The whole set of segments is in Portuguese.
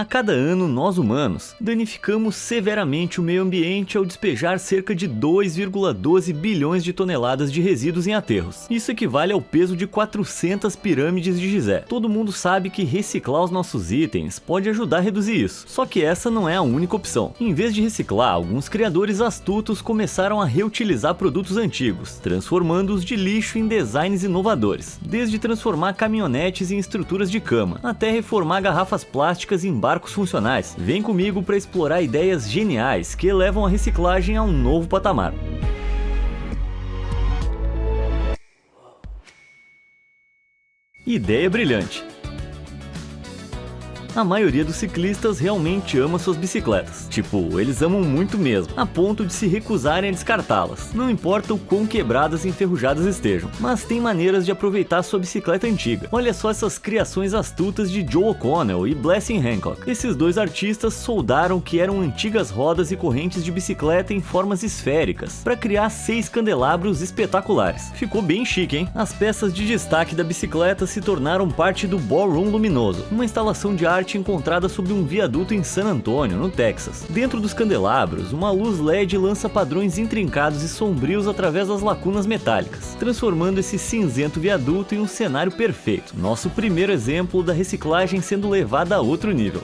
A cada ano, nós humanos danificamos severamente o meio ambiente ao despejar cerca de 2,12 bilhões de toneladas de resíduos em aterros. Isso equivale ao peso de 400 pirâmides de Gizé. Todo mundo sabe que reciclar os nossos itens pode ajudar a reduzir isso. Só que essa não é a única opção. Em vez de reciclar, alguns criadores astutos começaram a reutilizar produtos antigos, transformando-os de lixo em designs inovadores. Desde transformar caminhonetes em estruturas de cama, até reformar garrafas plásticas em barcos funcionais. Vem comigo para explorar ideias geniais que elevam a reciclagem a um novo patamar. Ideia brilhante. A maioria dos ciclistas realmente ama suas bicicletas. Tipo, eles amam muito mesmo, a ponto de se recusarem a descartá-las. Não importa o quão quebradas e enferrujadas estejam, mas tem maneiras de aproveitar sua bicicleta antiga. Olha só essas criações astutas de Joe O'Connell e Blessing Hancock. Esses dois artistas soldaram o que eram antigas rodas e correntes de bicicleta em formas esféricas, para criar 6 candelabros espetaculares. Ficou bem chique, hein? As peças de destaque da bicicleta se tornaram parte do Ballroom Luminoso, uma instalação de arte encontrada sob um viaduto em San Antonio, no Texas. Dentro dos candelabros, uma luz LED lança padrões intrincados e sombrios através das lacunas metálicas, transformando esse cinzento viaduto em um cenário perfeito. Nosso primeiro exemplo da reciclagem sendo levada a outro nível.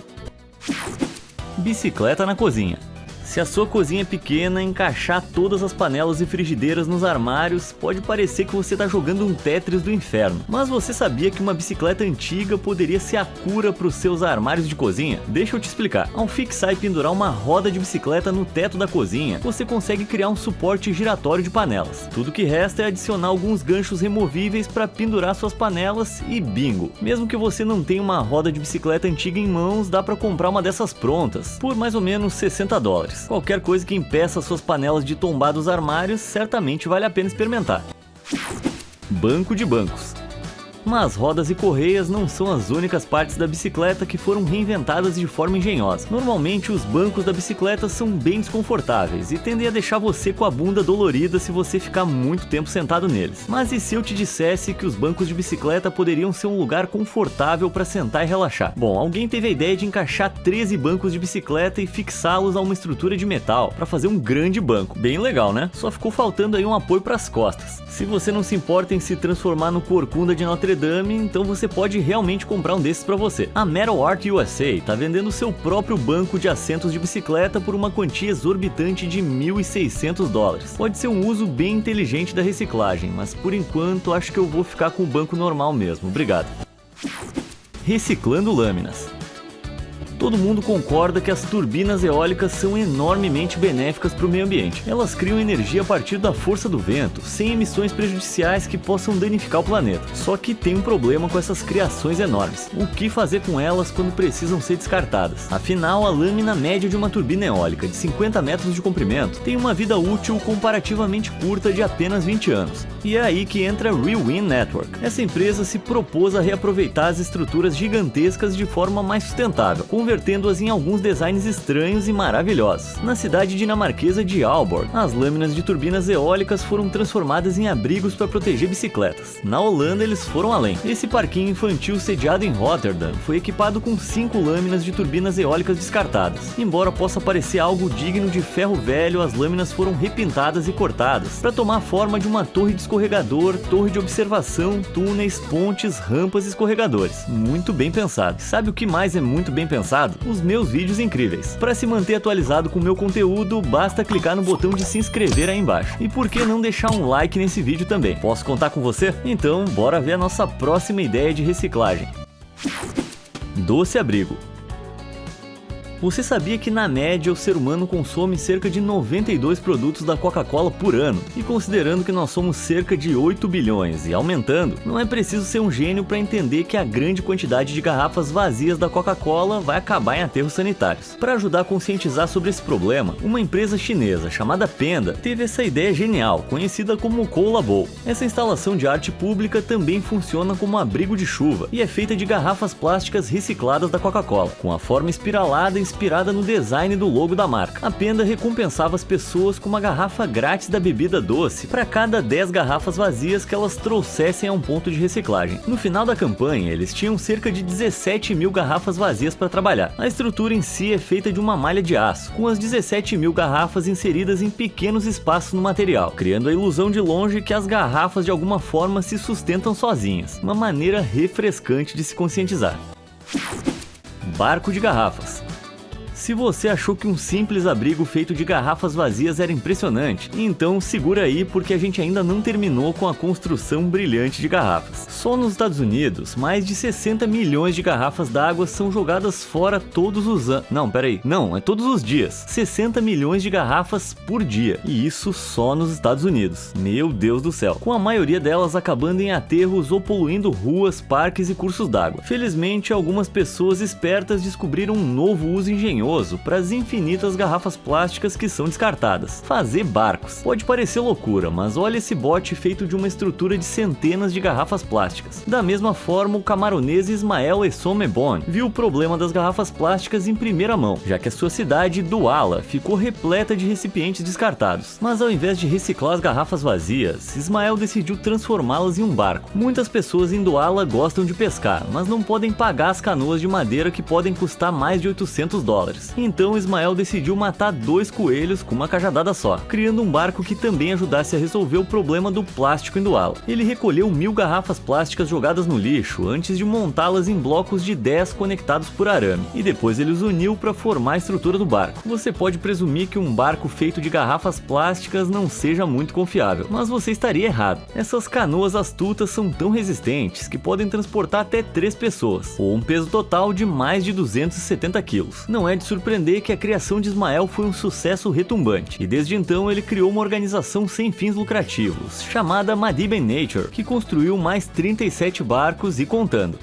Bicicleta na cozinha. Se a sua cozinha é pequena, encaixar todas as panelas e frigideiras nos armários pode parecer que você está jogando um Tetris do inferno. Mas você sabia que uma bicicleta antiga poderia ser a cura para os seus armários de cozinha? Deixa eu te explicar. Ao fixar e pendurar uma roda de bicicleta no teto da cozinha, você consegue criar um suporte giratório de panelas. Tudo que resta é adicionar alguns ganchos removíveis para pendurar suas panelas e bingo! Mesmo que você não tenha uma roda de bicicleta antiga em mãos, dá para comprar uma dessas prontas, por mais ou menos $60. Qualquer coisa que impeça suas panelas de tombar dos armários certamente vale a pena experimentar. Banco de bancos. Mas rodas e correias não são as únicas partes da bicicleta que foram reinventadas de forma engenhosa. Normalmente os bancos da bicicleta são bem desconfortáveis e tendem a deixar você com a bunda dolorida se você ficar muito tempo sentado neles. Mas e se eu te dissesse que os bancos de bicicleta poderiam ser um lugar confortável para sentar e relaxar? Bom, alguém teve a ideia de encaixar 13 bancos de bicicleta e fixá-los a uma estrutura de metal para fazer um grande banco. Bem legal, né? Só ficou faltando aí um apoio para as costas. Se você não se importa em se transformar no Corcunda de Notre Dame, então você pode realmente comprar um desses para você. A Metal Art USA está vendendo seu próprio banco de assentos de bicicleta por uma quantia exorbitante de $1.600. Pode ser um uso bem inteligente da reciclagem, mas por enquanto acho que eu vou ficar com o banco normal mesmo. Obrigado. Reciclando lâminas. Todo mundo concorda que as turbinas eólicas são enormemente benéficas para o meio ambiente. Elas criam energia a partir da força do vento, sem emissões prejudiciais que possam danificar o planeta. Só que tem um problema com essas criações enormes. O que fazer com elas quando precisam ser descartadas? Afinal, a lâmina média de uma turbina eólica de 50 metros de comprimento tem uma vida útil comparativamente curta de apenas 20 anos. E é aí que entra a Rewind Network. Essa empresa se propôs a reaproveitar as estruturas gigantescas de forma mais sustentável, convertendo-as em alguns designs estranhos e maravilhosos. Na cidade dinamarquesa de Aalborg, as lâminas de turbinas eólicas foram transformadas em abrigos para proteger bicicletas. Na Holanda, eles foram além. Esse parquinho infantil sediado em Rotterdam foi equipado com 5 lâminas de turbinas eólicas descartadas. Embora possa parecer algo digno de ferro velho, as lâminas foram repintadas e cortadas para tomar a forma de uma torre de escorregador, torre de observação, túneis, pontes, rampas e escorregadores. Muito bem pensado. Sabe o que mais é muito bem pensado? Os meus vídeos incríveis. Para se manter atualizado com o meu conteúdo, basta clicar no botão de se inscrever aí embaixo. E por que não deixar um like nesse vídeo também? Posso contar com você? Então, bora ver a nossa próxima ideia de reciclagem. Doce abrigo. Você sabia que na média o ser humano consome cerca de 92 produtos da Coca-Cola por ano? E considerando que nós somos cerca de 8 bilhões e aumentando, não é preciso ser um gênio para entender que a grande quantidade de garrafas vazias da Coca-Cola vai acabar em aterros sanitários. Para ajudar a conscientizar sobre esse problema, uma empresa chinesa chamada Penda teve essa ideia genial, conhecida como Cola Bowl. Essa instalação de arte pública também funciona como abrigo de chuva e é feita de garrafas plásticas recicladas da Coca-Cola, com a forma espiralada em inspirada no design do logo da marca. A Penda recompensava as pessoas com uma garrafa grátis da bebida doce para cada 10 garrafas vazias que elas trouxessem a um ponto de reciclagem. No final da campanha, eles tinham cerca de 17 mil garrafas vazias para trabalhar. A estrutura em si é feita de uma malha de aço, com as 17 mil garrafas inseridas em pequenos espaços no material, criando a ilusão de longe que as garrafas de alguma forma se sustentam sozinhas. Uma maneira refrescante de se conscientizar. Barco de garrafas. Se você achou que um simples abrigo feito de garrafas vazias era impressionante, então segura aí porque a gente ainda não terminou com a construção brilhante de garrafas. Só nos Estados Unidos, mais de 60 milhões de garrafas d'água são jogadas fora todos os anos. Não, é todos os dias. 60 milhões de garrafas por dia. E isso só nos Estados Unidos. Meu Deus do céu. Com a maioria delas acabando em aterros ou poluindo ruas, parques e cursos d'água. Felizmente, algumas pessoas espertas descobriram um novo uso engenhoso para as infinitas garrafas plásticas que são descartadas: fazer barcos. Pode parecer loucura, mas olha esse bote feito de uma estrutura de centenas de garrafas plásticas. Da mesma forma, o camaronês Ismael Essomebon viu o problema das garrafas plásticas em primeira mão, já que a sua cidade, Douala, ficou repleta de recipientes descartados. Mas ao invés de reciclar as garrafas vazias, Ismael decidiu transformá-las em um barco. Muitas pessoas em Douala gostam de pescar, mas não podem pagar as canoas de madeira que podem custar mais de $800. Então Ismael decidiu matar 2 coelhos com uma cajadada só, criando um barco que também ajudasse a resolver o problema do plástico em Douala. Ele recolheu 1000 garrafas plásticas jogadas no lixo antes de montá-las em blocos de 10 conectados por arame, e depois ele os uniu para formar a estrutura do barco. Você pode presumir que um barco feito de garrafas plásticas não seja muito confiável, mas você estaria errado. Essas canoas astutas são tão resistentes que podem transportar até 3 pessoas, ou um peso total de mais de 270 quilos. Não é de surpreender que a criação de Ismael foi um sucesso retumbante, e desde então ele criou uma organização sem fins lucrativos, chamada Madiba Nature, que construiu mais 37 barcos e contando.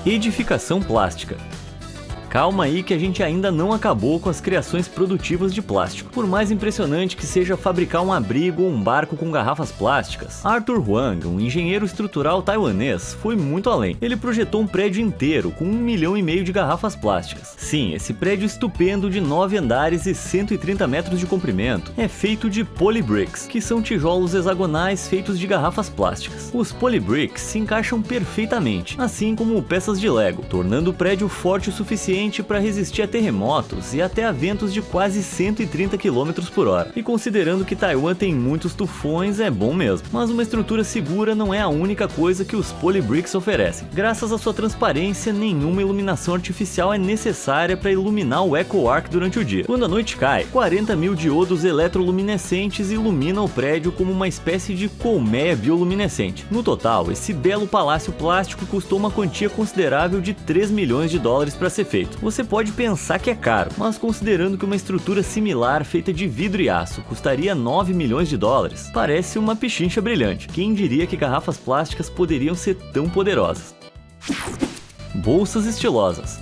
Edificação plástica. Calma aí que a gente ainda não acabou com as criações produtivas de plástico. Por mais impressionante que seja fabricar um abrigo ou um barco com garrafas plásticas, Arthur Huang, um engenheiro estrutural taiwanês, foi muito além. Ele projetou um prédio inteiro com 1,5 milhão de garrafas plásticas. Sim, esse prédio estupendo de 9 andares e 130 metros de comprimento é feito de polybricks, que são tijolos hexagonais feitos de garrafas plásticas. Os polybricks se encaixam perfeitamente, assim como peças de Lego, tornando o prédio forte o suficiente para resistir a terremotos e até a ventos de quase 130 km por hora. E considerando que Taiwan tem muitos tufões, é bom mesmo. Mas uma estrutura segura não é a única coisa que os polybricks oferecem. Graças à sua transparência, nenhuma iluminação artificial é necessária para iluminar o Eco Arc durante o dia. Quando a noite cai, 40 mil diodos eletroluminescentes iluminam o prédio como uma espécie de colmeia bioluminescente. No total, esse belo palácio plástico custou uma quantia considerável de $3 milhões para ser feito. Você pode pensar que é caro, mas considerando que uma estrutura similar feita de vidro e aço custaria $9 milhões, parece uma pichincha brilhante. Quem diria que garrafas plásticas poderiam ser tão poderosas? Bolsas estilosas.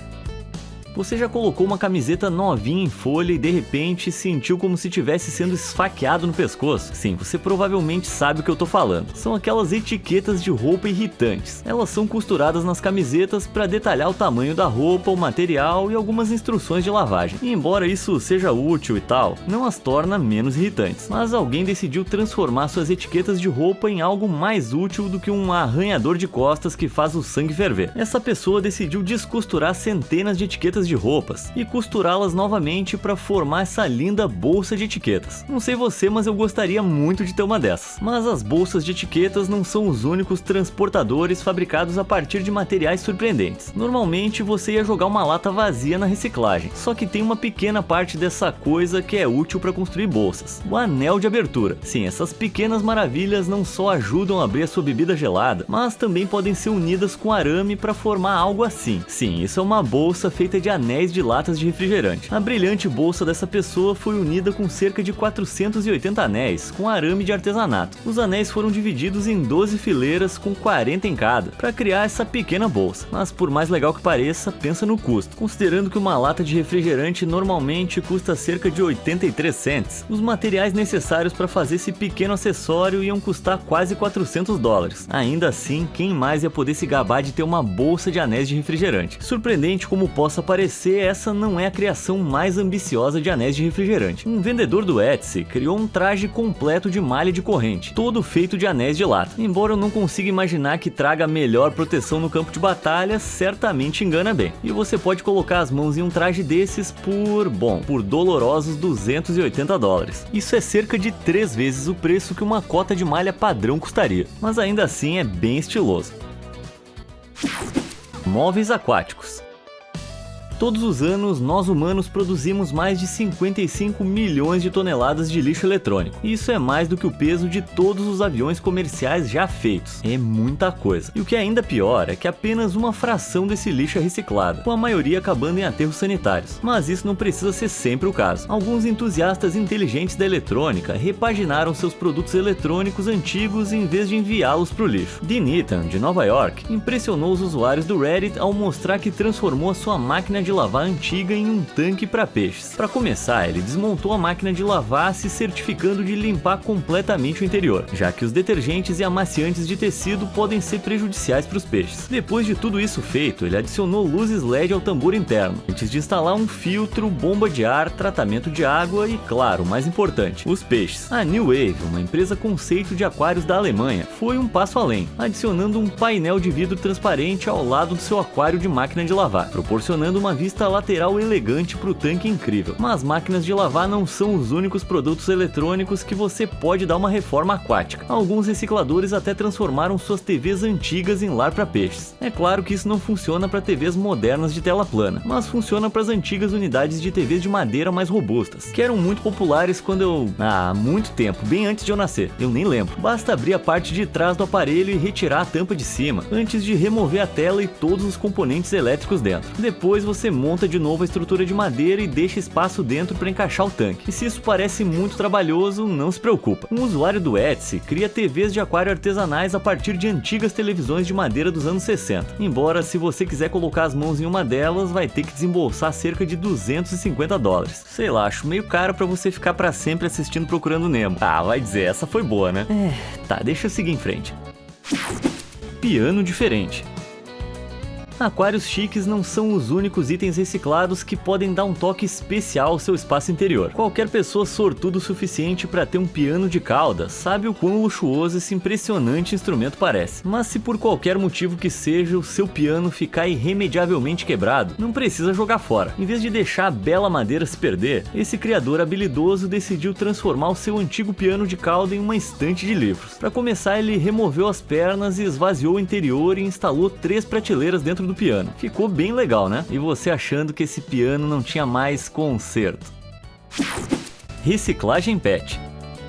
Você já colocou uma camiseta novinha em folha e de repente sentiu como se estivesse sendo esfaqueado no pescoço? Sim, você provavelmente sabe o que eu tô falando. São aquelas etiquetas de roupa irritantes. Elas são costuradas nas camisetas para detalhar o tamanho da roupa, o material e algumas instruções de lavagem. E embora isso seja útil e tal, não as torna menos irritantes. Mas alguém decidiu transformar suas etiquetas de roupa em algo mais útil do que um arranhador de costas que faz o sangue ferver. Essa pessoa decidiu descosturar centenas de etiquetas de roupas e costurá-las novamente para formar essa linda bolsa de etiquetas. Não sei você, mas eu gostaria muito de ter uma dessas. Mas as bolsas de etiquetas não são os únicos transportadores fabricados a partir de materiais surpreendentes. Normalmente você ia jogar uma lata vazia na reciclagem, só que tem uma pequena parte dessa coisa que é útil para construir bolsas: o anel de abertura. Sim, essas pequenas maravilhas não só ajudam a abrir a sua bebida gelada, mas também podem ser unidas com arame para formar algo assim. Sim, isso é uma bolsa feita de anéis de latas de refrigerante. A brilhante bolsa dessa pessoa foi unida com cerca de 480 anéis com arame de artesanato. Os anéis foram divididos em 12 fileiras com 40 em cada para criar essa pequena bolsa. Mas por mais legal que pareça, pensa no custo. Considerando que uma lata de refrigerante normalmente custa cerca de 83 cents, os materiais necessários para fazer esse pequeno acessório iam custar quase $400. Ainda assim, quem mais ia poder se gabar de ter uma bolsa de anéis de refrigerante? Surpreendente como possa parecer, parecer, essa não é a criação mais ambiciosa de anéis de refrigerante. Um vendedor do Etsy criou um traje completo de malha de corrente, todo feito de anéis de lata. Embora eu não consiga imaginar que traga melhor proteção no campo de batalha, certamente engana bem. E você pode colocar as mãos em um traje desses por dolorosos $280. Isso é cerca de 3 vezes o preço que uma cota de malha padrão custaria, mas ainda assim é bem estiloso. Móveis aquáticos. Todos os anos, nós humanos produzimos mais de 55 milhões de toneladas de lixo eletrônico. Isso é mais do que o peso de todos os aviões comerciais já feitos. É muita coisa. E o que é ainda pior é que apenas uma fração desse lixo é reciclada, com a maioria acabando em aterros sanitários. Mas isso não precisa ser sempre o caso. Alguns entusiastas inteligentes da eletrônica repaginaram seus produtos eletrônicos antigos em vez de enviá-los para o lixo. Dean Eaton, de Nova York, impressionou os usuários do Reddit ao mostrar que transformou a sua máquina de lavar antiga em um tanque para peixes. Para começar, ele desmontou a máquina de lavar, se certificando de limpar completamente o interior, já que os detergentes e amaciantes de tecido podem ser prejudiciais para os peixes. Depois de tudo isso feito, ele adicionou luzes LED ao tambor interno, antes de instalar um filtro, bomba de ar, tratamento de água e, claro, o mais importante, os peixes. A New Wave, uma empresa conceito de aquários da Alemanha, foi um passo além, adicionando um painel de vidro transparente ao lado do seu aquário de máquina de lavar, proporcionando uma vista lateral elegante para o tanque incrível. Mas máquinas de lavar não são os únicos produtos eletrônicos que você pode dar uma reforma aquática. Alguns recicladores até transformaram suas TVs antigas em lar para peixes. É claro que isso não funciona para TVs modernas de tela plana, mas funciona para as antigas unidades de TVs de madeira mais robustas, que eram muito populares quando há muito tempo, bem antes de eu nascer. Eu nem lembro. Basta abrir a parte de trás do aparelho e retirar a tampa de cima, antes de remover a tela e todos os componentes elétricos dentro. Depois você monta de novo a estrutura de madeira e deixa espaço dentro para encaixar o tanque. E se isso parece muito trabalhoso, não se preocupa. Um usuário do Etsy cria TVs de aquário artesanais a partir de antigas televisões de madeira dos anos 60. Embora, se você quiser colocar as mãos em uma delas, vai ter que desembolsar cerca de $250. Sei lá, acho meio caro para você ficar para sempre assistindo Procurando Nemo. Ah, vai dizer, essa foi boa, né? Tá, deixa eu seguir em frente. Piano diferente. Aquários chiques não são os únicos itens reciclados que podem dar um toque especial ao seu espaço interior. Qualquer pessoa sortuda o suficiente para ter um piano de cauda sabe o quão luxuoso esse impressionante instrumento parece. Mas se por qualquer motivo que seja o seu piano ficar irremediavelmente quebrado, não precisa jogar fora. Em vez de deixar a bela madeira se perder, esse criador habilidoso decidiu transformar o seu antigo piano de cauda em uma estante de livros. Para começar, ele removeu as pernas e esvaziou o interior e instalou 3 prateleiras dentro do piano. Ficou bem legal, né? E você achando que esse piano não tinha mais conserto. Reciclagem pet.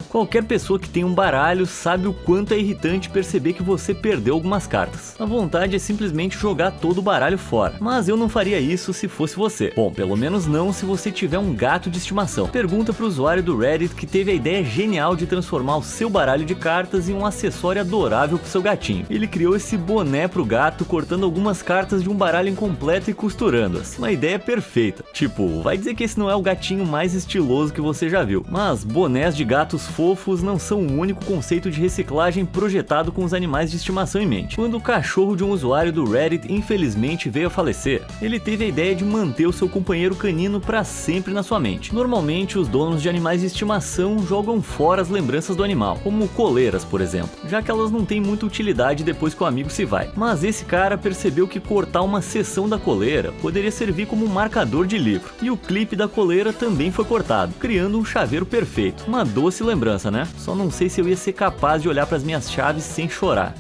Qualquer pessoa que tem um baralho sabe o quanto é irritante perceber que você perdeu algumas cartas. A vontade é simplesmente jogar todo o baralho fora, mas eu não faria isso se fosse você. Bom, pelo menos não se você tiver um gato de estimação. Pergunta pro usuário do Reddit que teve a ideia genial de transformar o seu baralho de cartas em um acessório adorável pro seu gatinho. Ele criou esse boné pro gato, cortando algumas cartas de um baralho incompleto e costurando-as. Uma ideia perfeita. Tipo, vai dizer que esse não é o gatinho mais estiloso que você já viu, mas bonés de gatos fofos não são o único conceito de reciclagem projetado com os animais de estimação em mente. Quando o cachorro de um usuário do Reddit infelizmente veio a falecer, ele teve a ideia de manter o seu companheiro canino para sempre na sua mente. Normalmente, os donos de animais de estimação jogam fora as lembranças do animal, como coleiras, por exemplo, já que elas não têm muita utilidade depois que o amigo se vai. Mas esse cara percebeu que cortar uma seção da coleira poderia servir como um marcador de livro, e o clipe da coleira também foi cortado, criando um chaveiro perfeito. Uma doce lembrança, né? Só não sei se eu ia ser capaz de olhar para as minhas chaves sem chorar.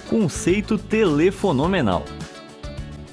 Conceito telefenomenal.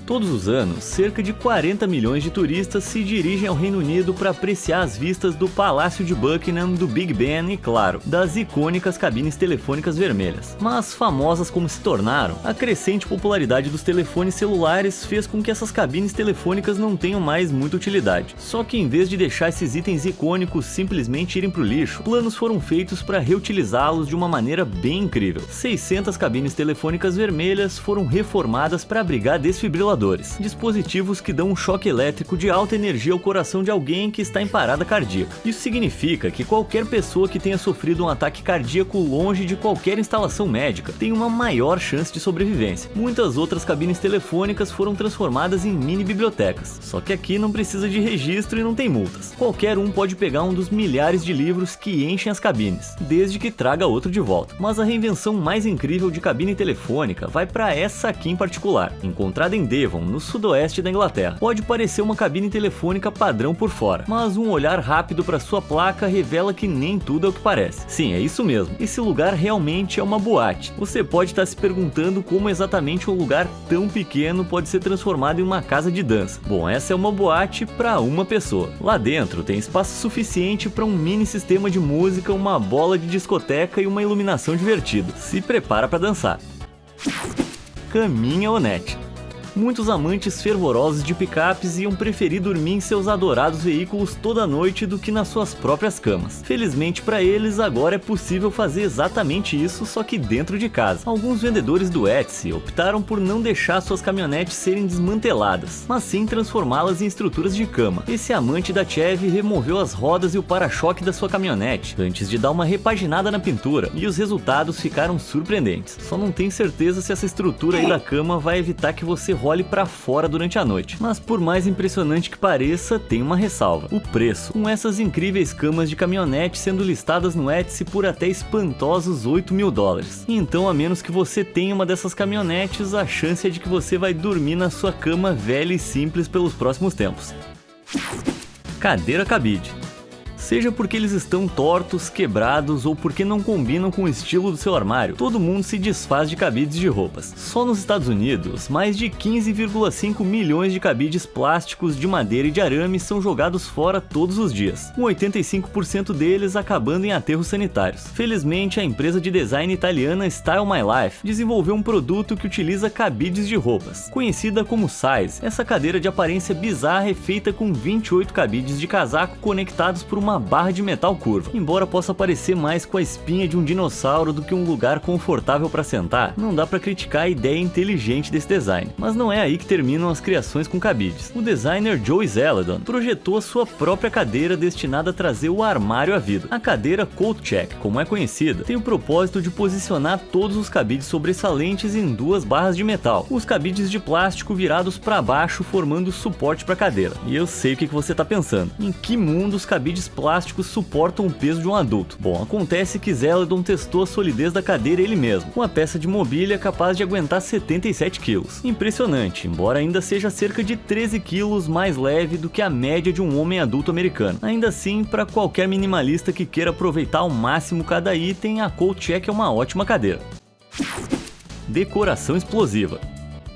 Todos os anos, cerca de 40 milhões de turistas se dirigem ao Reino Unido para apreciar as vistas do Palácio de Buckingham, do Big Ben e, claro, das icônicas cabines telefônicas vermelhas. Mas, famosas como se tornaram, a crescente popularidade dos telefones celulares fez com que essas cabines telefônicas não tenham mais muita utilidade. Só que, em vez de deixar esses itens icônicos simplesmente irem para o lixo, planos foram feitos para reutilizá-los de uma maneira bem incrível. 600 cabines telefônicas vermelhas foram reformadas para abrigar desfibriladores. desfibriladores, dispositivos que dão um choque elétrico de alta energia ao coração de alguém que está em parada cardíaca. Isso significa que qualquer pessoa que tenha sofrido um ataque cardíaco longe de qualquer instalação médica tem uma maior chance de sobrevivência. Muitas outras cabines telefônicas foram transformadas em mini bibliotecas, só que aqui não precisa de registro e não tem multas. Qualquer um pode pegar um dos milhares de livros que enchem as cabines, desde que traga outro de volta. Mas a reinvenção mais incrível de cabine telefônica vai para essa aqui em particular, encontrada em Devon, no sudoeste da Inglaterra. Pode parecer uma cabine telefônica padrão por fora, mas um olhar rápido para sua placa revela que nem tudo é o que parece. Sim, é isso mesmo. Esse lugar realmente é uma boate. Você pode estar se perguntando como exatamente um lugar tão pequeno pode ser transformado em uma casa de dança. Bom, essa é uma boate para uma pessoa. Lá dentro tem espaço suficiente para um mini sistema de música, uma bola de discoteca e uma iluminação divertida. Se prepara para dançar. Caminha Onete. Muitos amantes fervorosos de picapes iam preferir dormir em seus adorados veículos toda noite do que nas suas próprias camas. Felizmente para eles, agora é possível fazer exatamente isso, só que dentro de casa. Alguns vendedores do Etsy optaram por não deixar suas caminhonetes serem desmanteladas, mas sim transformá-las em estruturas de cama. Esse amante da Chevy removeu as rodas e o para-choque da sua caminhonete antes de dar uma repaginada na pintura, e os resultados ficaram surpreendentes. Só não tenho certeza se essa estrutura aí da cama vai evitar que você role para fora durante a noite. Mas por mais impressionante que pareça, tem uma ressalva: o preço. Com essas incríveis camas de caminhonete sendo listadas no Etsy por até espantosos $8.000. Então, a menos que você tenha uma dessas caminhonetes, a chance é de que você vai dormir na sua cama velha e simples pelos próximos tempos. Cadeira cabide. Seja porque eles estão tortos, quebrados ou porque não combinam com o estilo do seu armário, todo mundo se desfaz de cabides de roupas. Só nos Estados Unidos, mais de 15,5 milhões de cabides plásticos, de madeira e de arame são jogados fora todos os dias, com 85% deles acabando em aterros sanitários. Felizmente, a empresa de design italiana Style My Life desenvolveu um produto que utiliza cabides de roupas. Conhecida como Size, essa cadeira de aparência bizarra é feita com 28 cabides de casaco conectados por uma barra de metal curva. Embora possa parecer mais com a espinha de um dinossauro do que um lugar confortável para sentar, não dá para criticar a ideia inteligente desse design. Mas não é aí que terminam as criações com cabides. O designer Joey Zeledon projetou a sua própria cadeira destinada a trazer o armário à vida. A cadeira Coat Check, como é conhecida, tem o propósito de posicionar todos os cabides sobressalentes em duas barras de metal, os cabides de plástico virados para baixo formando suporte para a cadeira. E eu sei o que você está pensando: em que mundo os cabides plásticos suportam o peso de um adulto? Bom, acontece que Zeledon testou a solidez da cadeira ele mesmo, uma peça de mobília capaz de aguentar 77 kg. Impressionante, embora ainda seja cerca de 13 kg mais leve do que a média de um homem adulto americano. Ainda assim, para qualquer minimalista que queira aproveitar ao máximo cada item, a Coat Check é uma ótima cadeira. Decoração explosiva.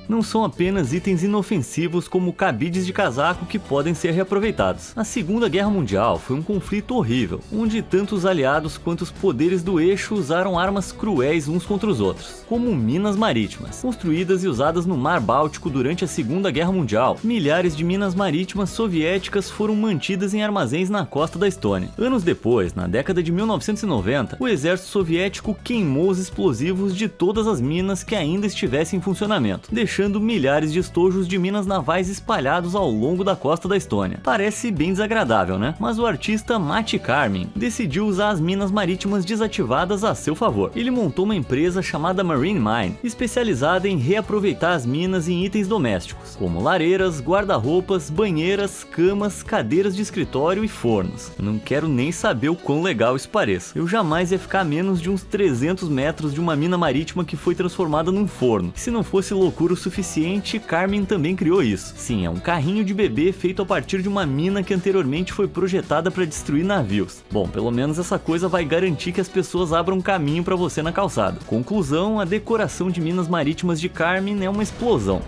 Não são apenas itens inofensivos como cabides de casaco que podem ser reaproveitados. A Segunda Guerra Mundial foi um conflito horrível, onde tanto os aliados quanto os poderes do eixo usaram armas cruéis uns contra os outros, como minas marítimas. Construídas e usadas no Mar Báltico durante a Segunda Guerra Mundial, milhares de minas marítimas soviéticas foram mantidas em armazéns na costa da Estônia. Anos depois, na década de 1990, o exército soviético queimou os explosivos de todas as minas que ainda estivessem em funcionamento, deixando milhares de estojos de minas navais espalhados ao longo da costa da Estônia. Parece bem desagradável, né? Mas o artista Matti Karmin decidiu usar as minas marítimas desativadas a seu favor. Ele montou uma empresa chamada Marine Mine, especializada em reaproveitar as minas em itens domésticos, como lareiras, guarda-roupas, banheiras, camas, cadeiras de escritório e fornos. Eu não quero nem saber o quão legal isso pareça. Eu jamais ia ficar a menos de uns 300 metros de uma mina marítima que foi transformada num forno. Se não fosse loucura o suficiente, Karmin também criou isso. Sim, é um carrinho de bebê feito a partir de uma mina que anteriormente foi projetada para destruir navios. Bom, pelo menos essa coisa vai garantir que as pessoas abram caminho para você na calçada. Conclusão, a decoração de minas marítimas de Karmin é uma explosão.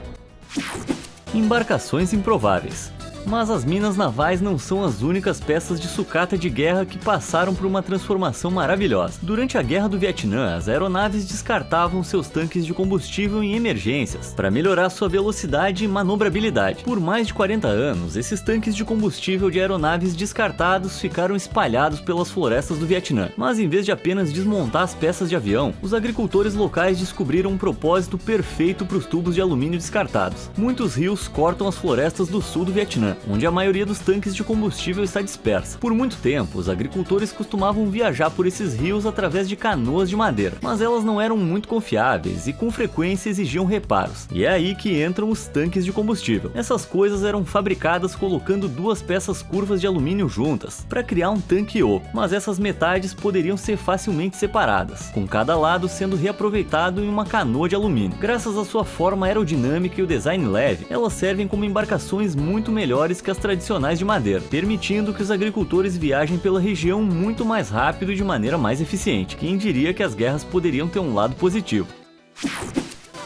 Embarcações improváveis. Mas as minas navais não são as únicas peças de sucata de guerra que passaram por uma transformação maravilhosa. Durante a Guerra do Vietnã, as aeronaves descartavam seus tanques de combustível em emergências, para melhorar sua velocidade e manobrabilidade. Por mais de 40 anos, esses tanques de combustível de aeronaves descartados ficaram espalhados pelas florestas do Vietnã. Mas em vez de apenas desmontar as peças de avião, os agricultores locais descobriram um propósito perfeito para os tubos de alumínio descartados. Muitos rios cortam as florestas do sul do Vietnã, onde a maioria dos tanques de combustível está dispersa. Por muito tempo, os agricultores costumavam viajar por esses rios através de canoas de madeira, mas elas não eram muito confiáveis e com frequência exigiam reparos. E é aí que entram os tanques de combustível. Essas coisas eram fabricadas colocando duas peças curvas de alumínio juntas, para criar um tanque oco, mas essas metades poderiam ser facilmente separadas, com cada lado sendo reaproveitado em uma canoa de alumínio. Graças à sua forma aerodinâmica e o design leve, elas servem como embarcações muito melhores que as tradicionais de madeira, permitindo que os agricultores viajem pela região muito mais rápido e de maneira mais eficiente. Quem diria que as guerras poderiam ter um lado positivo?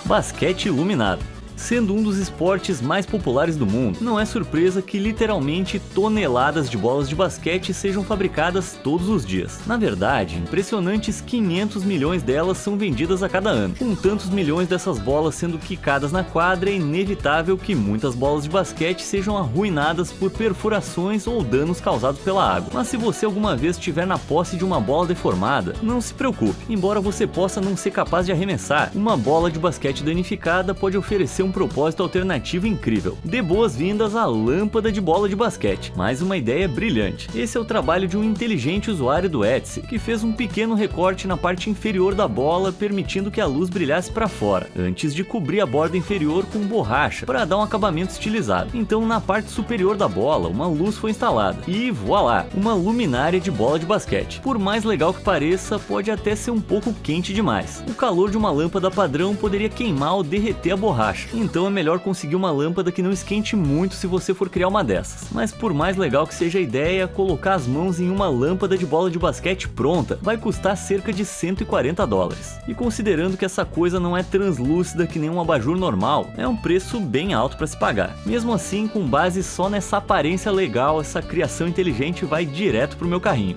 Basquete iluminado. Sendo um dos esportes mais populares do mundo, não é surpresa que literalmente toneladas de bolas de basquete sejam fabricadas todos os dias. Na verdade, impressionantes 500 milhões delas são vendidas a cada ano. Com tantos milhões dessas bolas sendo quicadas na quadra, é inevitável que muitas bolas de basquete sejam arruinadas por perfurações ou danos causados pela água. Mas se você alguma vez estiver na posse de uma bola deformada, não se preocupe. Embora você possa não ser capaz de arremessar, uma bola de basquete danificada pode oferecer um propósito alternativo incrível. Dê boas-vindas à lâmpada de bola de basquete. Mais uma ideia brilhante. Esse é o trabalho de um inteligente usuário do Etsy, que fez um pequeno recorte na parte inferior da bola, permitindo que a luz brilhasse para fora, antes de cobrir a borda inferior com borracha, para dar um acabamento estilizado. Então, na parte superior da bola, uma luz foi instalada. E voilá, uma luminária de bola de basquete. Por mais legal que pareça, pode até ser um pouco quente demais. O calor de uma lâmpada padrão poderia queimar ou derreter a borracha. Então é melhor conseguir uma lâmpada que não esquente muito se você for criar uma dessas. Mas por mais legal que seja a ideia, colocar as mãos em uma lâmpada de bola de basquete pronta vai custar cerca de $140. E considerando que essa coisa não é translúcida que nem um abajur normal, é um preço bem alto para se pagar. Mesmo assim, com base só nessa aparência legal, essa criação inteligente vai direto pro meu carrinho.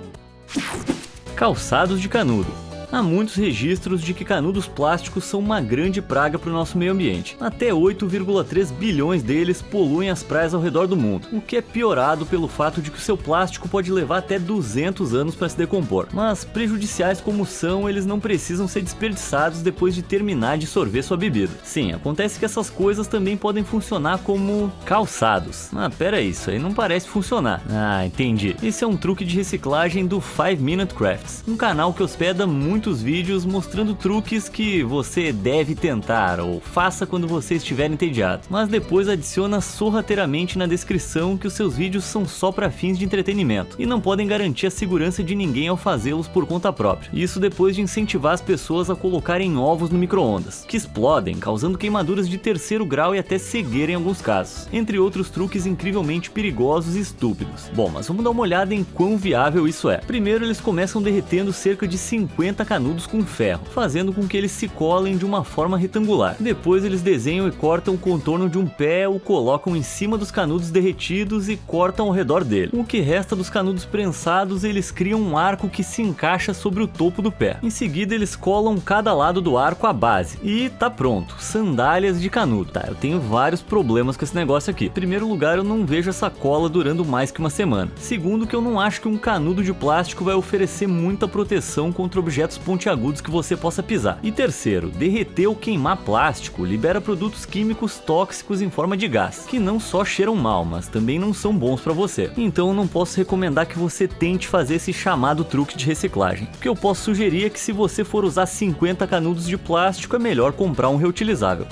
Calçados de canudo. Há muitos registros de que canudos plásticos são uma grande praga para o nosso meio ambiente. Até 8,3 bilhões deles poluem as praias ao redor do mundo, o que é piorado pelo fato de que o seu plástico pode levar até 200 anos para se decompor. Mas, prejudiciais como são, eles não precisam ser desperdiçados depois de terminar de sorver sua bebida. Sim, acontece que essas coisas também podem funcionar como calçados. Pera aí, isso aí não parece funcionar. Entendi. Esse é um truque de reciclagem do 5 Minute Crafts, um canal que hospeda muitos vídeos mostrando truques que você deve tentar ou faça quando você estiver entediado, mas depois adiciona sorrateiramente na descrição que os seus vídeos são só para fins de entretenimento e não podem garantir a segurança de ninguém ao fazê-los por conta própria. Isso depois de incentivar as pessoas a colocarem ovos no micro-ondas, que explodem, causando queimaduras de 3º grau e até cegueira em alguns casos, entre outros truques incrivelmente perigosos e estúpidos. Bom, mas vamos dar uma olhada em quão viável isso é. Primeiro, eles começam derretendo cerca de 50 canudos com ferro, fazendo com que eles se colem de uma forma retangular. Depois eles desenham e cortam o contorno de um pé, o colocam em cima dos canudos derretidos e cortam ao redor dele. O que resta dos canudos prensados, eles criam um arco que se encaixa sobre o topo do pé. Em seguida eles colam cada lado do arco à base. E tá pronto, sandálias de canudo. Eu tenho vários problemas com esse negócio aqui. Em primeiro lugar, eu não vejo essa cola durando mais que uma semana. Segundo, que eu não acho que um canudo de plástico vai oferecer muita proteção contra objetos pontiagudos que você possa pisar. E terceiro, derreter ou queimar plástico libera produtos químicos tóxicos em forma de gás, que não só cheiram mal, mas também não são bons para você. Então eu não posso recomendar que você tente fazer esse chamado truque de reciclagem. O que eu posso sugerir é que se você for usar 50 canudos de plástico, é melhor comprar um reutilizável.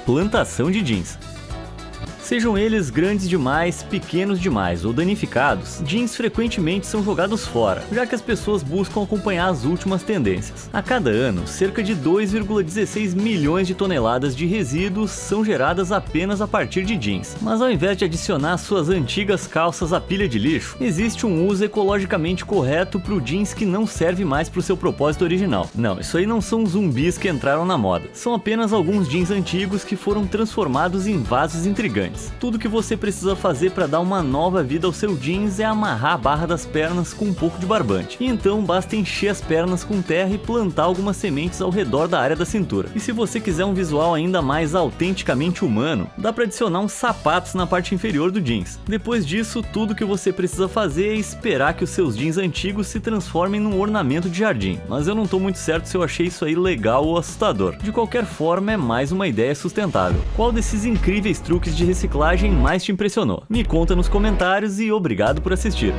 Plantação de jeans. Sejam eles grandes demais, pequenos demais ou danificados, jeans frequentemente são jogados fora, já que as pessoas buscam acompanhar as últimas tendências. A cada ano, cerca de 2,16 milhões de toneladas de resíduos são geradas apenas a partir de jeans. Mas ao invés de adicionar suas antigas calças à pilha de lixo, existe um uso ecologicamente correto para o jeans que não serve mais para o seu propósito original. Não, isso aí não são zumbis que entraram na moda. São apenas alguns jeans antigos que foram transformados em vasos intrigantes. faz. Tudo que você precisa fazer para dar uma nova vida ao seu jeans é amarrar a barra das pernas com um pouco de barbante. E então basta encher as pernas com terra e plantar algumas sementes ao redor da área da cintura. E se você quiser um visual ainda mais autenticamente humano, dá para adicionar uns sapatos na parte inferior do jeans. Depois disso, tudo que você precisa fazer é esperar que os seus jeans antigos se transformem num ornamento de jardim. Mas eu não tô muito certo se eu achei isso aí legal ou assustador. De qualquer forma, é mais uma ideia sustentável. Qual desses incríveis truques de reciclagem mais te impressionou? Me conta nos comentários e obrigado por assistir.